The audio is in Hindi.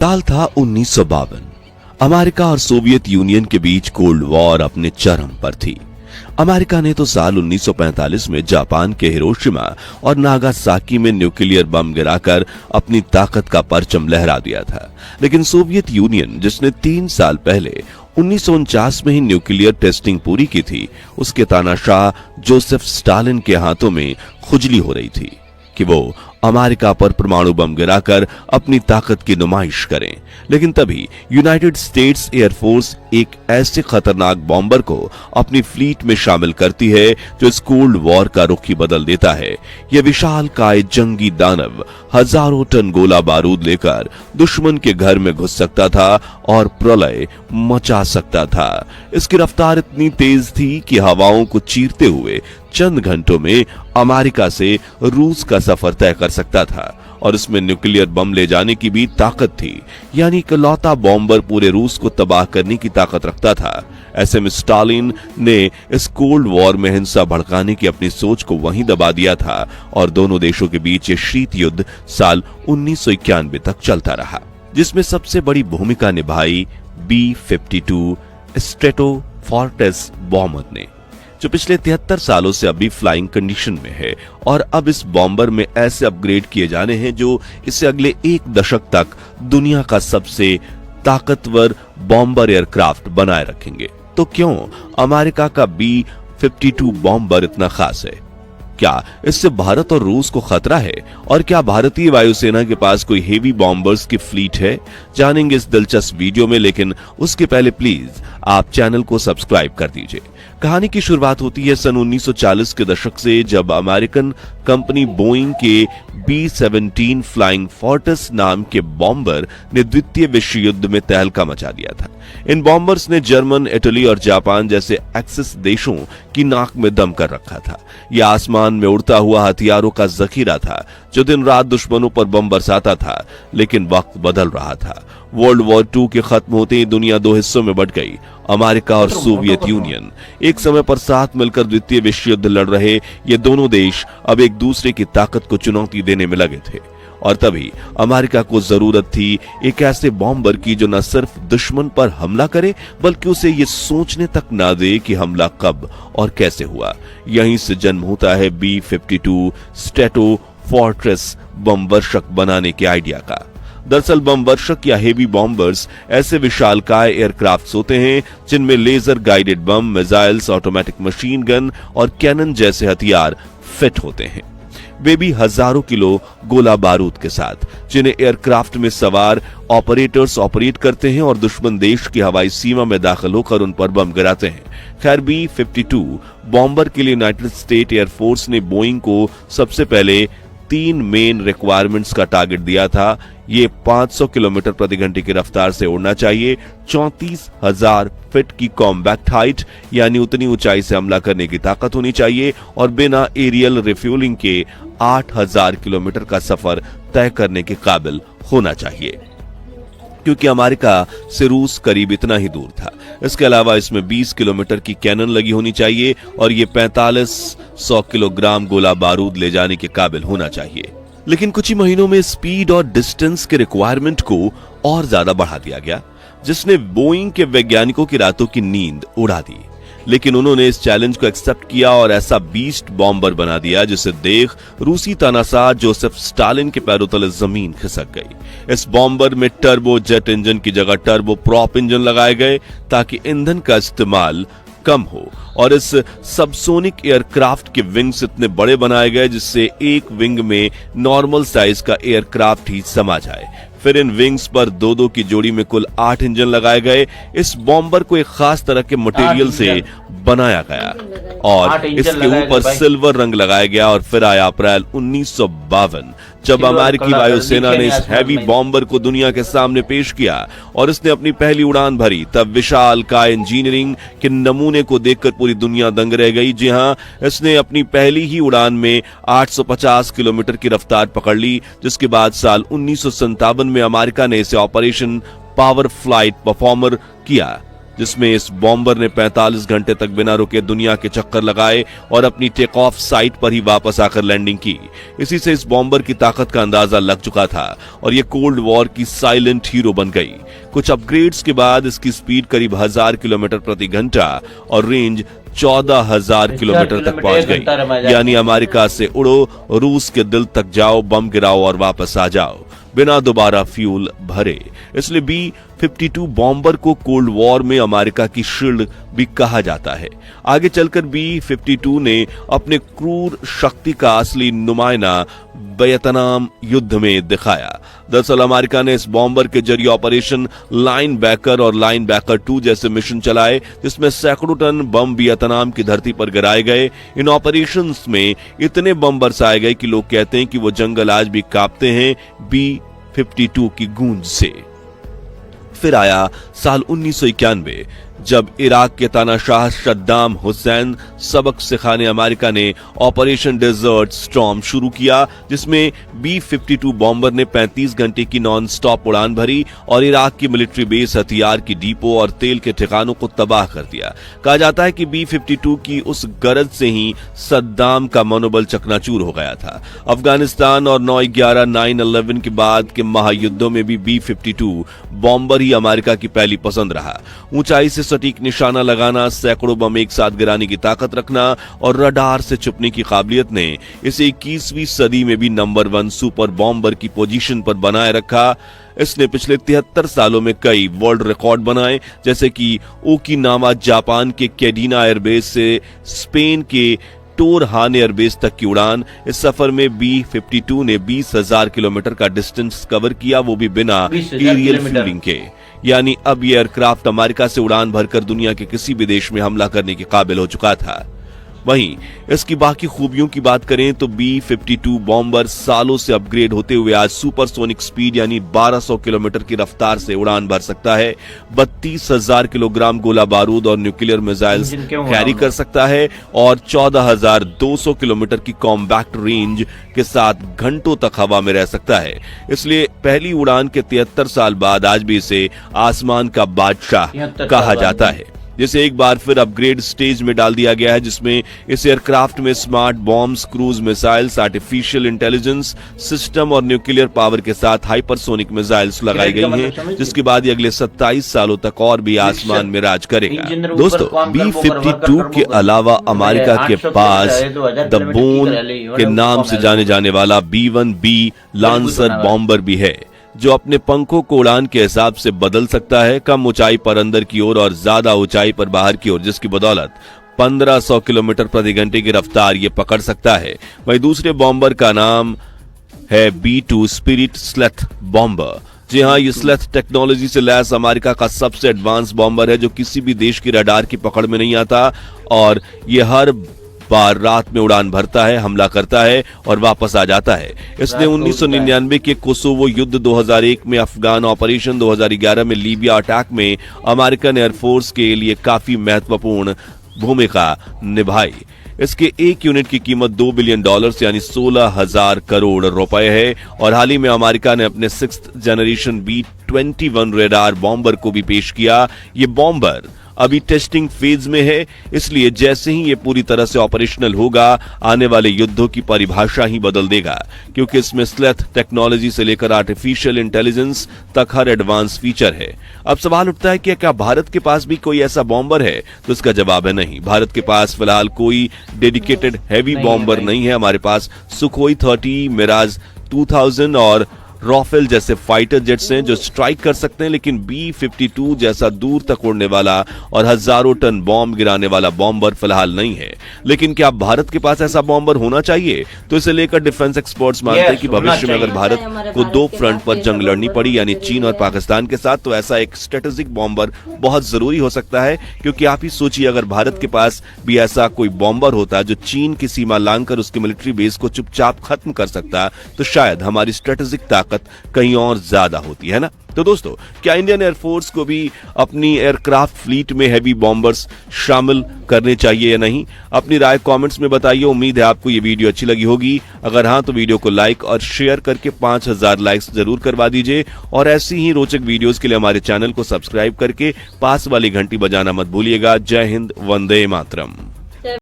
साल था 1952। अमेरिका और सोवियत यूनियन के बीच कोल्ड वॉर अपने चरम पर थी। अमेरिका ने तो साल 1945 में जापान के हिरोशिमा और नागासाकी में न्यूक्लियर बम गिराकर अपनी ताकत का परचम लहरा दिया था, लेकिन सोवियत यूनियन, जिसने 3 साल पहले 1949 में ही न्यूक्लियर टेस्टिंग पूरी की थी, उसके तानाशाह जोसेफ स्टालिन के हाथों में खुजली हो रही थी कि वो अमेरिका पर परमाणु बम गिराकर अपनी ताकत की नुमाइश करें। लेकिन तभी यूनाइटेड स्टेट्स एयरफोर्स एक ऐसे खतरनाक बॉम्बर को अपनी फ्लीट में शामिल करती है जो इस कोल्ड वॉर का रुख ही बदल देता है। यह विशालकाय जंगी दानव हजारों टन गोला बारूद लेकर दुश्मन के घर में घुस सकता था और प्रलय मचा सकता था। इसकी रफ्तार इतनी तेज थी कि हवाओं को चीरते हुए चंद घंटों में अमेरिका से रूस का सफर तय कर सकता था, और इसमें न्यूक्लियर बम ले जाने की भी ताकत थी। यानी इकलौता बॉम्बर पूरे रूस को तबाह करने की ताकत रखता था। ऐसे में स्टालिन ने इस कोल्ड वॉर में हिंसा भड़काने की अपनी सोच को वहीं दबा दिया था, और दोनों देशों के बीच ये शीत युद्ध साल 1991 तक चलता रहा, जिसमें सबसे बड़ी भूमिका निभाई B-52 स्ट्रेटोफोर्ट्रेस बॉम्बर ने, जो पिछले 73 सालों से अभी फ्लाइंग कंडीशन में है। और अब इस बॉम्बर में ऐसे अपग्रेड किए जाने हैं जो इसे अगले 1 दशक तक दुनिया का सबसे ताकतवर बॉम्बर एयरक्राफ्ट बनाए रखेंगे। तो क्यों अमेरिका का B-52 बॉम्बर इतना खास है? क्या इससे भारत और रूस को खतरा है? और क्या भारतीय वायुसेना के पास कोई हेवी बॉम्बर्स की फ्लीट है? जानेंगे इस दिलचस्प वीडियो में, लेकिन उसके पहले प्लीज आप चैनल को सब्सक्राइब कर दीजिए। कहानी की शुरुआत होती है सन 1940 के दशक से, जब अमेरिकन कंपनी बोइंग के B-17 फ्लाइंग फोर्ट्रेस नाम के बॉम्बर ने द्वितीय विश्व युद्ध में तहलका मचा दिया था। इन बॉम्बर्स ने जर्मन, इटली और जापान जैसे एक्सिस देशों की नाक में दम कर रखा था। यह आसमान में उड़ता हुआ हथियारों का जखीरा था जो दिन रात दुश्मनों पर बम बरसाता था। लेकिन वक्त बदल रहा था। वर्ल्ड वॉर 2 के खत्म होते ही दुनिया 2 हिस्सों में बंट गई। अमेरिका और सोवियत यूनियन एक समय पर साथ मिलकर द्वितीय विश्व युद्ध लड़ रहे ये दोनों देश अब एक दूसरे की ताकत को चुनौती देने में लगे थे। और तभी अमेरिका को जरूरत थी एक ऐसे बॉम्बर की जो न सिर्फ दुश्मन पर हमला करे, बल्कि उसे ये सोचने तक ना दे कि हमला कब और कैसे हुआ। यहीं से जन्म होता है B-52 स्ट्रेटोफोर्ट्रेस बम वर्षक बनाने के आइडिया का। दरअसल बम वर्षक या हेवी बॉम्बर्स ऐसे विशालकाय एयरक्राफ्ट्स होते हैं जिनमें laser guided bomb, missiles, automatic machine gun और कैनन जैसे हथियार फिट होते हैं। वे भी हजारों किलो गोला बारूद के साथ, जिन्हें एयरक्राफ्ट में सवार ऑपरेटर्स ऑपरेट करते हैं और दुश्मन देश की हवाई सीमा में दाखिल होकर उन पर बम गिराते हैं। खैर, B-52 बॉम्बर के लिए यूनाइटेड स्टेट एयरफोर्स ने बोइंग को सबसे पहले 3 मेन रिक्वायरमेंट्स का टारगेट दिया था। ये 500 किलोमीटर प्रति घंटे की रफ्तार से उड़ना चाहिए, 34,000 फीट की कॉम्बैक्ट हाइट यानी उतनी ऊंचाई से हमला करने की ताकत होनी चाहिए, और बिना एरियल रिफ्यूलिंग के 8,000 किलोमीटर का सफर तय करने के काबिल होना चाहिए, क्योंकि अमेरिका से रूस करीब इतना ही दूर था। इसके अलावा इसमें 20 किलोमीटर की कैनन लगी होनी चाहिए और ये 4500 किलोग्राम गोला बारूद ले जाने के काबिल होना चाहिए। लेकिन कुछ ही महीनों में स्पीड और डिस्टेंस के रिक्वायरमेंट को और ज्यादा बढ़ा दिया गया, जिसने बोइंग के वैज्ञानिकों की रातों की नींद उड़ा दी। लेकिन उन्होंने इस चैलेंज को एक्सेप्ट किया और ऐसा बीस्ट बॉम्बर बना दिया जिसे देख रूसी तानाशाह जोसेफ स्टालिन के पैरों तले जमीन खिसक गई। इस बॉम्बर में टर्बो जेट इंजन की जगह टर्बो प्रॉप इंजन लगाए गए ताकि ईंधन का इस्तेमाल कम हो, और इस सबसोनिक एयरक्राफ्ट के विंग्स इतने बड़े बनाए गए जिससे एक विंग में नॉर्मल साइज का एयरक्राफ्ट ही समा जाए। फिर इन विंग्स पर 2-2 की जोड़ी में कुल 8 इंजन लगाए गए। इस बॉम्बर को एक खास तरह के मटेरियल से बनाया गया और इसके ऊपर सिल्वर रंग लगाया गया। और फिर आया अप्रैल 1952 जब अमेरिकी वायुसेना ने इस हैवी बॉम्बर को दुनिया के सामने पेश किया और इसने अपनी पहली उड़ान भरी। तब विशालकाय इंजीनियरिंग के नमूने को देखकर पूरी दुनिया दंग रह गई। जी हां, इसने अपनी पहली ही उड़ान में 850 किलोमीटर की रफ्तार पकड़ ली, जिसके बाद साल 1957 में अमेरिका ने इसे ऑपरेशन पावर फ्लाइट परफॉर्मर किया, जिसमें इस बॉम्बर ने 45 घंटे तक बिना रुके दुनिया के चक्कर लगाए और अपनी टेक ऑफ साइट पर ही वापस आकर लैंडिंग की। इसी से इस बॉम्बर की ताकत का अंदाजा लग चुका था और ये कोल्ड वॉर की साइलेंट हीरो बन गई। कुछ अपग्रेड्स के बाद इसकी स्पीड करीब 1000 किलोमीटर प्रति घंटा और रेंज 14,000 किलोमीटर तक पहुंच गई। यानी अमेरिका से उड़ो, रूस के दिल तक जाओ, बम गिराओ और वापस आ जाओ बिना दोबारा फ्यूल भरे। इसलिए B-52 बॉम्बर को कोल्ड वॉर में अमेरिका की शील्ड भी कहा जाता है। आगे चलकर B-52 ने अपने क्रूर शक्ति का असली नुमाइना वियतनाम युद्ध में दिखाया। दरअसल अमेरिका ने इस बॉम्बर के जरिए ऑपरेशन लाइन बैकर और लाइन बैकर 2 जैसे मिशन चलाए, जिसमें सैकड़ों टन बम वियतनाम की धरती पर गिराए गए। इन ऑपरेशंस में इतने बम बरसाए गए कि लोग कहते हैं कि वो जंगल आज भी कांपते हैं B-52 की गूंज से। फिर आया साल 1991 जब इराक के तानाशाह सद्दाम हुसैन सबक सिखाने अमेरिका ने ऑपरेशन डेजर्ट स्टॉर्म शुरू किया, जिसमें B-52 बॉम्बर ने 35 घंटे की नॉन स्टॉप उड़ान भरी और इराक की मिलिट्री बेस, हथियार की डिपो और तेल के ठिकानों को तबाह कर दिया। कहा जाता है कि B-52 की उस गरज से ही सद्दाम का मनोबल चकनाचूर हो गया था। अफगानिस्तान और 9/11 9/11 के बाद के महायुद्धों में भी B-52 बॉम्बर ही अमेरिका की पहली पसंद रहा। ऊंचाई से सटीक निशाना लगाना, सैकड़ों बम एक साथ गिराने की ताकत रखना और रडार से छुपने की काबिलियत ने इसे 21वीं सदी में भी नंबर 1 सुपर बॉम्बर की पोजीशन पर बनाए रखा। इसने पिछले 73 सालों में कई वर्ल्ड रिकॉर्ड बनाए, जैसे कि ओकिनावा जापान के कैडिना एयरबेस से स्पेन के टोरहान एयरबेस तक की उड़ान। इस सफर में B-52 ने 20,000 किलोमीटर का डिस्टेंस कवर किया, वो भी बिना एरियल फ्यूलिंग के। यानी अब ये एयरक्राफ्ट अमेरिका से उड़ान भरकर दुनिया के किसी भी देश में हमला करने के काबिल हो चुका था। वहीं इसकी बाकी खूबियों की बात करें तो B-52 बॉम्बर सालों से अपग्रेड होते हुए आज सुपरसोनिक स्पीड यानी 1200 किलोमीटर की रफ्तार से उड़ान भर सकता है, 32,000 किलोग्राम गोला बारूद और न्यूक्लियर मिसाइल्स कैरी कर सकता है और 14,200 किलोमीटर की कॉम्बैक्ट रेंज के साथ घंटों तक हवा में रह सकता है। इसलिए पहली उड़ान के 73 साल बाद आज भी इसे आसमान का बादशाह कहा जाता है, जिसे एक बार फिर अपग्रेड स्टेज में डाल दिया गया है, जिसमें इस एयरक्राफ्ट में smart bombs, cruise missiles, artificial intelligence system और न्यूक्लियर पावर के साथ हाइपरसोनिक मिसाइल्स लगाई गई हैं, जिसके बाद ये अगले 27 सालों तक और भी आसमान में राज करेगा। दोस्तों, B-52 के अलावा अमेरिका के पास द बोन के नाम से जाने जाने वाला B-1B लांसर बॉम्बर भी है, जो अपने पंखों को उड़ान के हिसाब से बदल सकता है, कम ऊंचाई पर अंदर की ओर और ज्यादा ऊंचाई पर बाहर की ओर, जिसकी बदौलत 1500 किलोमीटर प्रति घंटे की रफ्तार ये पकड़ सकता है। वहीं दूसरे बॉम्बर का नाम है B-2 स्पिरिट स्लेथ बॉम्बर। जी हाँ, ये स्लेथ टेक्नोलॉजी से लैस अमेरिका का सबसे एडवांस बॉम्बर है, जो किसी भी देश की रडार की पकड़ में नहीं आता और ये हर बार रात में उड़ान भरता है, हमला करता है और वापस आ जाता है। इसने 1999 के कोसोवो युद्ध, 2001 में अफगान ऑपरेशन, 2011 में लीबिया अटैक में अमेरिकन एयरफोर्स के लिए काफी महत्वपूर्ण भूमिका निभाई। इसके एक यूनिट की कीमत $2 बिलियन यानी 16,000 करोड़ रुपए है और हाल ही में अमेरिका ने अपने 6th generation B-21 radar bomber को भी पेश किया। ये बॉम्बर अभी टेस्टिंग फेज में है, इसलिए जैसे ही ये पूरी तरह से ऑपरेशनल होगा, आने वाले युद्धों की परिभाषा ही बदल देगा, क्योंकि इसमें स्लेथ टेक्नोलॉजी से लेकर आर्टिफिशियल इंटेलिजेंस तक हर एडवांस फीचर है। अब सवाल उठता है कि क्या भारत के पास भी कोई ऐसा बॉम्बर है? तो इसका जवाब है नहीं। भारत के पास फिलहाल कोई डेडिकेटेड हैवी बॉम्बर नहीं है। हमारे पास सुखोई 30, मिराज 2000 और रॉफेल जैसे फाइटर जेट्स हैं जो स्ट्राइक कर सकते हैं, लेकिन B-52 जैसा दूर तक उड़ने वाला और हजारों टन बॉम्ब गिराने वाला बॉम्बर फिलहाल नहीं है। लेकिन क्या भारत के पास ऐसा बॉम्बर होना चाहिए? तो इसे लेकर डिफेंस एक्सपर्ट्स मानते हैं कि भविष्य में अगर भारत को 2 फ्रंट पर जंग लड़नी पड़ी, यानी चीन और पाकिस्तान के साथ, तो ऐसा एक स्ट्रेटेजिक बॉम्बर बहुत जरूरी हो सकता है। क्योंकि आप ही सोचिए, अगर भारत के पास भी ऐसा कोई बॉम्बर होता जो चीन की सीमा लांघकर उसकी मिलिट्री बेस को चुपचाप खत्म कर सकता, तो शायद हमारी स्ट्रेटेजिक ताकत ताकत कहीं और ज्यादा होती है ना। तो दोस्तों, क्या इंडियन एयरफोर्स को भी अपनी एयरक्राफ्ट फ्लीट में हैवी बॉम्बर्स शामिल करने चाहिए या नहीं? अपनी राय कमेंट्स में बताइए। उम्मीद है आपको ये वीडियो अच्छी लगी होगी। अगर हाँ, तो वीडियो को लाइक और शेयर करके 5000 लाइक्स जरूर करवा दीजिए और ऐसी ही रोचक वीडियोस के लिए हमारे चैनल को सब्सक्राइब करके पास वाली घंटी बजाना मत भूलिएगा। जय हिंद, वंदे मातरम।